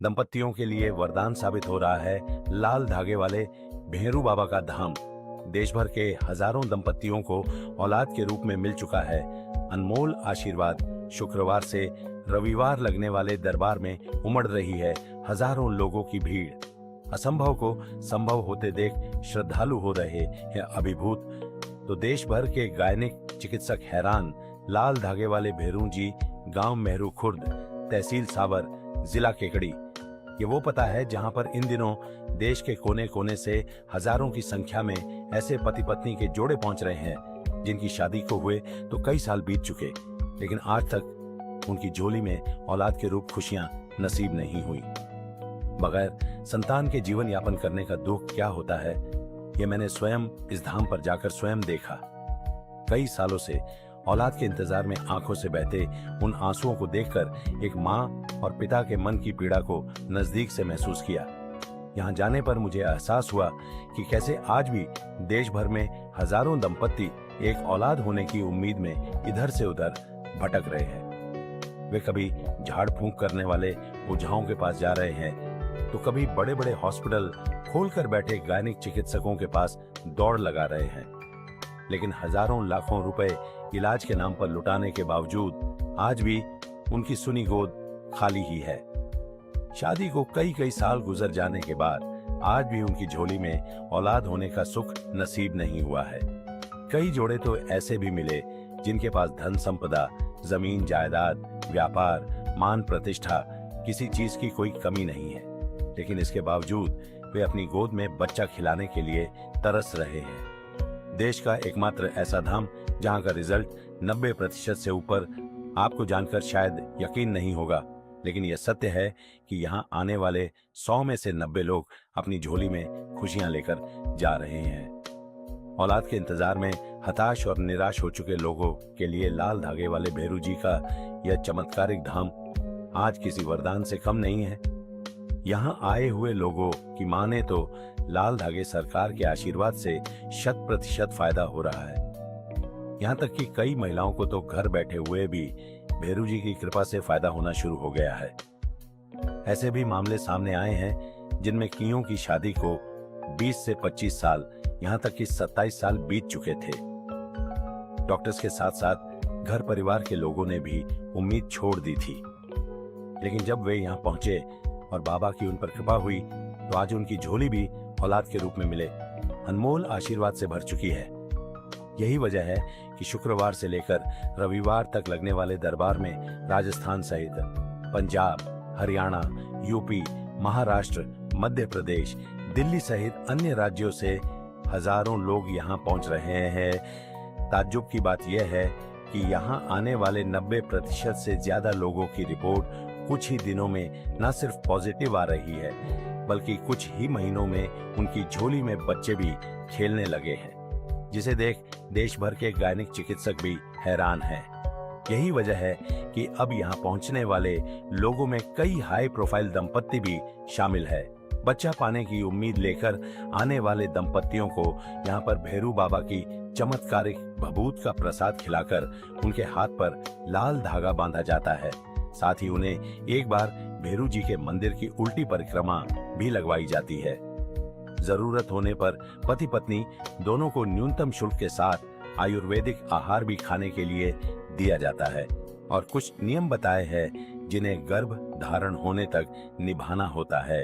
दंपतियों के लिए वरदान साबित हो रहा है लाल धागे वाले भेरू बाबा का धाम। देश भर के हजारों दंपतियों को औलाद के रूप में मिल चुका है अनमोल आशीर्वाद। शुक्रवार से रविवार लगने वाले दरबार में उमड़ रही है हजारों लोगों की भीड़। असंभव को संभव होते देख श्रद्धालु हो रहे हैं अभिभूत। तो देश भर के गायनिक चिकित्सक हैरान। लाल धागे वाले भेरू जी गांव मेहरू खुर्द, तहसील सावर, जिला केकड़ी। ये वो पता है जहां पर इन दिनों देश के कोने कोने से हजारों की संख्या में ऐसे पति पत्नी के जोड़े पहुंच रहे हैं जिनकी शादी को हुए तो कई साल बीत चुके, लेकिन आज तक उनकी झोली में औलाद के रूप खुशियां नसीब नहीं हुई। बगैर संतान के जीवन यापन करने का दुख क्या होता है, ये मैंने स्वयं इस धाम पर जाकर स्वयं देखा। कई सालों से औलाद के इंतजार में आंखों से बहते उन आंसुओं को देखकर एक माँ और पिता के मन की पीड़ा को नजदीक से महसूस किया। यहाँ जाने पर मुझे एहसास हुआ कि कैसे आज भी देश भर में हजारों दंपत्ति एक औलाद होने की उम्मीद में इधर से उधर भटक रहे हैं। वे कभी झाड़ फूंक करने वाले ओझाओं के पास जा रहे हैं तो कभी बड़े बड़े हॉस्पिटल खोलकर बैठे गायनिक चिकित्सकों के पास दौड़ लगा रहे हैं। लेकिन हजारों लाखों रुपए इलाज के नाम पर लुटाने के बावजूद आज भी उनकी सुनी गोद खाली ही है। शादी को कई कई साल गुजर जाने के बाद आज भी उनकी झोली में औलाद होने का सुख नसीब नहीं हुआ है। कई जोड़े तो ऐसे भी मिले जिनके पास धन संपदा, जमीन जायदाद, व्यापार, मान प्रतिष्ठा, किसी चीज की कोई कमी नहीं है, लेकिन इसके बावजूद वे अपनी गोद में बच्चा खिलाने के लिए तरस रहे हैं। देश का एकमात्र ऐसा धाम जहां का रिजल्ट 90% से ऊपर। आपको जानकर शायद यकीन नहीं होगा, लेकिन यह सत्य है कि यहाँ आने वाले 100 में से 90 लोग अपनी झोली में खुशियां लेकर जा रहे हैं। औलाद के इंतजार में हताश और निराश हो चुके लोगों के लिए लाल धागे वाले भेरू जी का यह चमत्कारिक धाम आज किसी वरदान से कम नहीं है। यहाँ आए हुए लोगों की माने तो लाल धागे सरकार के आशीर्वाद से 100% फायदा हो रहा है। यहाँ तक कि कई महिलाओं को तो घर बैठे हुए भी भेरू जी की कृपा से फायदा होना शुरू हो गया है। ऐसे भी मामले सामने आए हैं जिनमें कियों की शादी को 20 से 25 साल, यहाँ तक कि 27 साल बीत चुके थे। डॉक्टर्स के साथ साथ घर परिवार के लोगों ने भी उम्मीद छोड़ दी थी, लेकिन जब वे यहाँ पहुंचे और बाबा की उन पर कृपा हुई तो आज उनकी झोली भी औलाद के रूप में मिले अनमोल आशीर्वाद से भर चुकी है। यही वजह है कि शुक्रवार से लेकर रविवार तक लगने वाले दरबार में राजस्थान सहित पंजाब, हरियाणा, यूपी, महाराष्ट्र, मध्य प्रदेश, दिल्ली सहित अन्य राज्यों से हजारों लोग यहाँ पहुंच रहे हैं। ताज्जुब की बात यह है कि यहाँ आने वाले 90% से ज्यादा लोगों की रिपोर्ट कुछ ही दिनों में न सिर्फ पॉजिटिव आ रही है, बल्कि कुछ ही महीनों में उनकी झोली में बच्चे भी खेलने लगे हैं, जिसे देख देश भर के गायनिक चिकित्सक भी हैरान हैं। यही वजह है कि अब यहाँ पहुँचने वाले लोगों में कई हाई प्रोफाइल दंपत्ति भी शामिल है। बच्चा पाने की उम्मीद लेकर आने वाले दंपत्तियों को यहाँ पर भेरू बाबा की चमत्कारिक भभूत का प्रसाद खिलाकर उनके हाथ पर लाल धागा बांधा जाता है। साथ ही उन्हें एक बार भेरू जी के मंदिर की उल्टी परिक्रमा भी लगवाई जाती है। जरूरत होने पर पति पत्नी दोनों को न्यूनतम शुल्क के साथ आयुर्वेदिक आहार भी खाने के लिए दिया जाता है और कुछ नियम बताए हैं जिन्हें गर्भ धारण होने तक निभाना होता है।